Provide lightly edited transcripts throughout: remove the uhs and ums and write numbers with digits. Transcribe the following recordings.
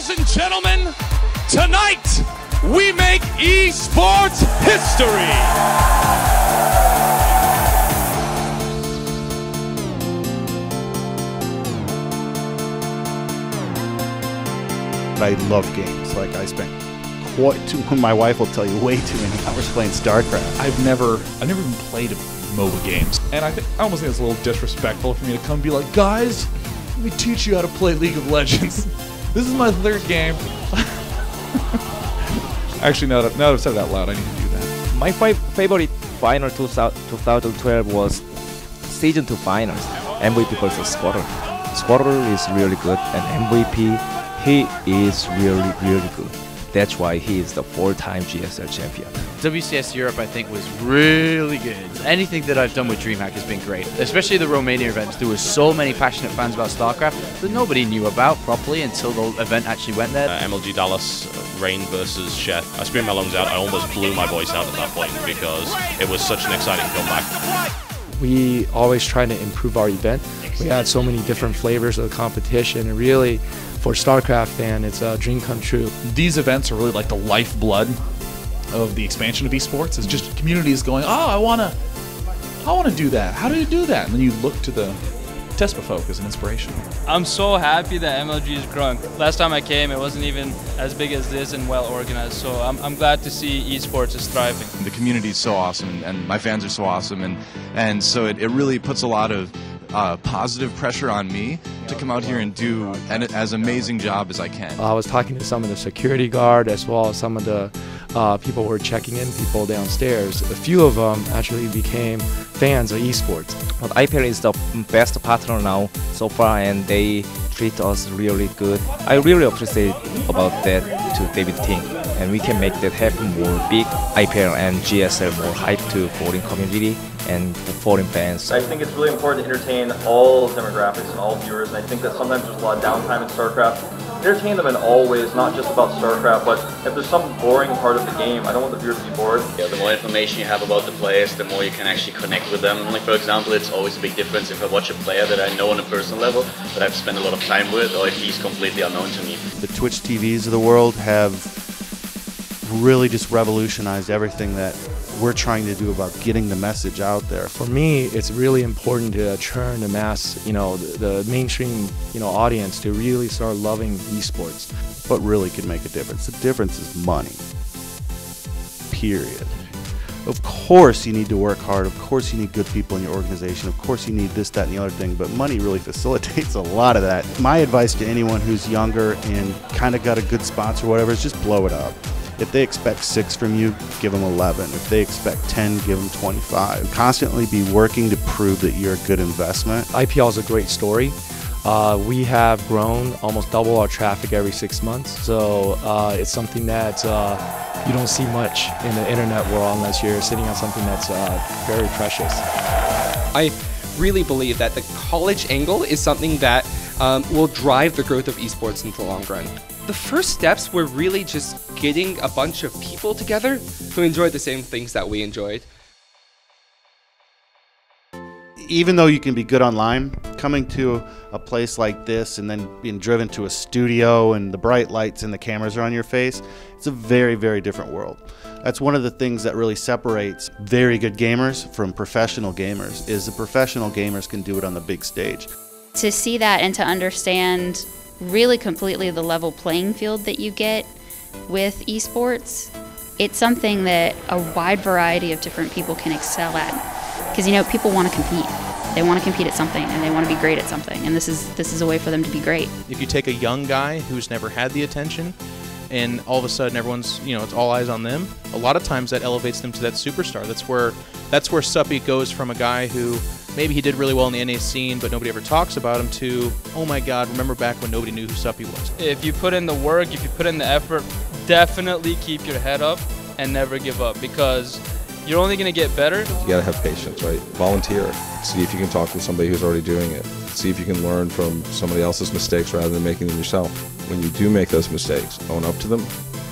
Ladies and gentlemen, tonight we make esports history. I love games. Like, I spent my wife will tell you, way too many hours playing StarCraft. I've never even played MOBA games, and I almost think it's a little disrespectful for me to come and be like, guys, let me teach you how to play League of Legends. This is my third game. Actually, now that I've said it out loud, I need to do that. My favorite final 2012 was Season 2 Finals, MVP versus Squirtle. Squirtle is really good, and MVP, he is really good. That's why he is the 4-time GSL champion. WCS Europe, I think, was really good. Anything that I've done with DreamHack has been great, especially the Romania events. There were so many passionate fans about StarCraft that nobody knew about properly until the event actually went there. MLG Dallas, Rain versus Chef. I screamed my lungs out. I almost blew my voice out at that point because it was such an exciting comeback. We always try to improve our event. We had so many different flavors of the competition, and really, for StarCraft fan, it's a dream come true. These events are really like the lifeblood of the expansion of esports. It's just communities going, oh, I wanna do that. How do you do that? And then you look to the TESPA folk as an inspiration. I'm so happy that MLG is growing. Last time I came, it wasn't even as big as this and well organized. So I'm glad to see esports is thriving. The community is so awesome, and my fans are so awesome, and so it really puts a lot of positive pressure on me to come out here and do as amazing job as I can. I was talking to some of the security guard as well as some of the people who were checking in people downstairs. A few of them actually became fans of esports. But IPL is the best partner now so far, and they treat us really good. I really appreciate about that to David team, and we can make that happen more big. IPL and GSL more hype to foreign community and foreign fans. I think it's really important to entertain all demographics and all viewers, and I think that sometimes there's a lot of downtime in StarCraft. Entertain them in all ways, not just about StarCraft, but if there's some boring part of the game, I don't want the viewer to be bored. Yeah, the more information you have about the players, the more you can actually connect with them. Like, for example, it's always a big difference if I watch a player that I know on a personal level, that I've spent a lot of time with, or if he's completely unknown to me. The Twitch TVs of the world have really just revolutionized everything that we're trying to do about getting the message out there. For me, it's really important to turn the mass, the mainstream, audience to really start loving esports. What really could make a difference? The difference is money. Period. Of course you need to work hard, of course you need good people in your organization, of course you need this, that, and the other thing, but money really facilitates a lot of that. My advice to anyone who's younger and kind of got a good sponsor or whatever is just blow it up. If they expect 6 from you, give them 11. If they expect 10, give them 25. Constantly be working to prove that you're a good investment. IPL is a great story. We have grown almost double our traffic every 6 months. So it's something that you don't see much in the internet world unless you're sitting on something that's very precious. I really believe that the college angle is something that will drive the growth of esports in the long run. The first steps were really just getting a bunch of people together who enjoyed the same things that we enjoyed. Even though you can be good online, coming to a place like this and then being driven to a studio and the bright lights and the cameras are on your face, it's a very, very different world. That's one of the things that really separates very good gamers from professional gamers, is the professional gamers can do it on the big stage. To see that and to understand really completely the level playing field that you get with esports, it's something that a wide variety of different people can excel at. Because people want to compete. They want to compete at something and they want to be great at something, and this is a way for them to be great. If you take a young guy who's never had the attention and all of a sudden everyone's, it's all eyes on them, a lot of times that elevates them to that superstar. That's where Suppy goes from a guy who maybe he did really well in the NA scene, but nobody ever talks about him, to, oh my God, remember back when nobody knew who Suppy was. If you put in the work, if you put in the effort, definitely keep your head up and never give up, because you're only going to get better. You gotta have patience, right? Volunteer. See if you can talk to somebody who's already doing it. See if you can learn from somebody else's mistakes rather than making them yourself. When you do make those mistakes, own up to them,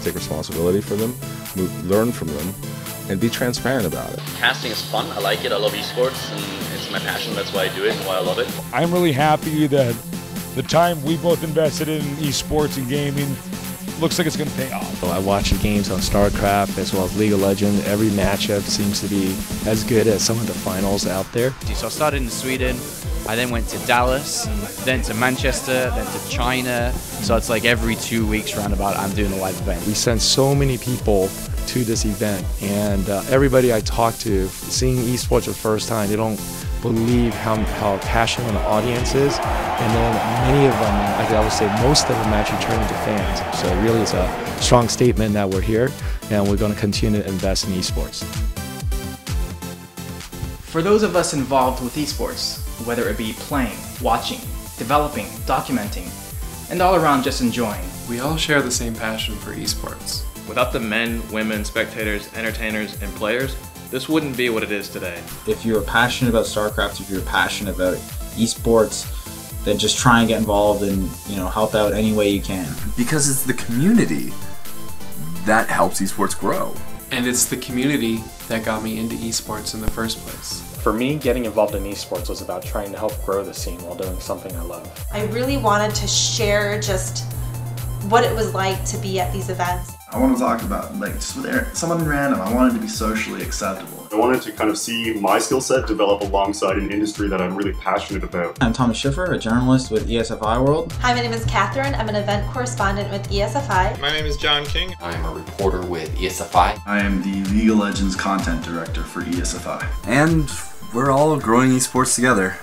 take responsibility for them, learn from them, and be transparent about it. Casting is fun. I like it. I love esports, and it's my passion. That's why I do it and why I love it. I'm really happy that the time we both invested in esports and gaming looks like it's going to pay off. I watch the games on StarCraft as well as League of Legends. Every matchup seems to be as good as some of the finals out there. So I started in Sweden, I then went to Dallas, then to Manchester, then to China. So it's like every 2 weeks roundabout I'm doing a live event. We send so many people to this event, and everybody I talk to, seeing esports for the first time, they don't believe how passionate the audience is, and then many of them, I would say most of them actually turn into fans. So it really is a strong statement that we're here and we're going to continue to invest in esports. For those of us involved with esports, whether it be playing, watching, developing, documenting, and all around just enjoying, we all share the same passion for esports. Without the men, women, spectators, entertainers, and players, this wouldn't be what it is today. If you're passionate about StarCraft, if you're passionate about esports, then just try and get involved and help out any way you can. Because it's the community that helps esports grow. And it's the community that got me into esports in the first place. For me, getting involved in esports was about trying to help grow the scene while doing something I love. I really wanted to share just what it was like to be at these events. I want to talk about, just with someone random, I wanted to be socially acceptable. I wanted to kind of see my skill set develop alongside an industry that I'm really passionate about. I'm Thomas Schiffer, a journalist with ESFI World. Hi, my name is Catherine. I'm an event correspondent with ESFI. My name is John King. I'm a reporter with ESFI. I am the League of Legends content director for ESFI. And we're all growing esports together.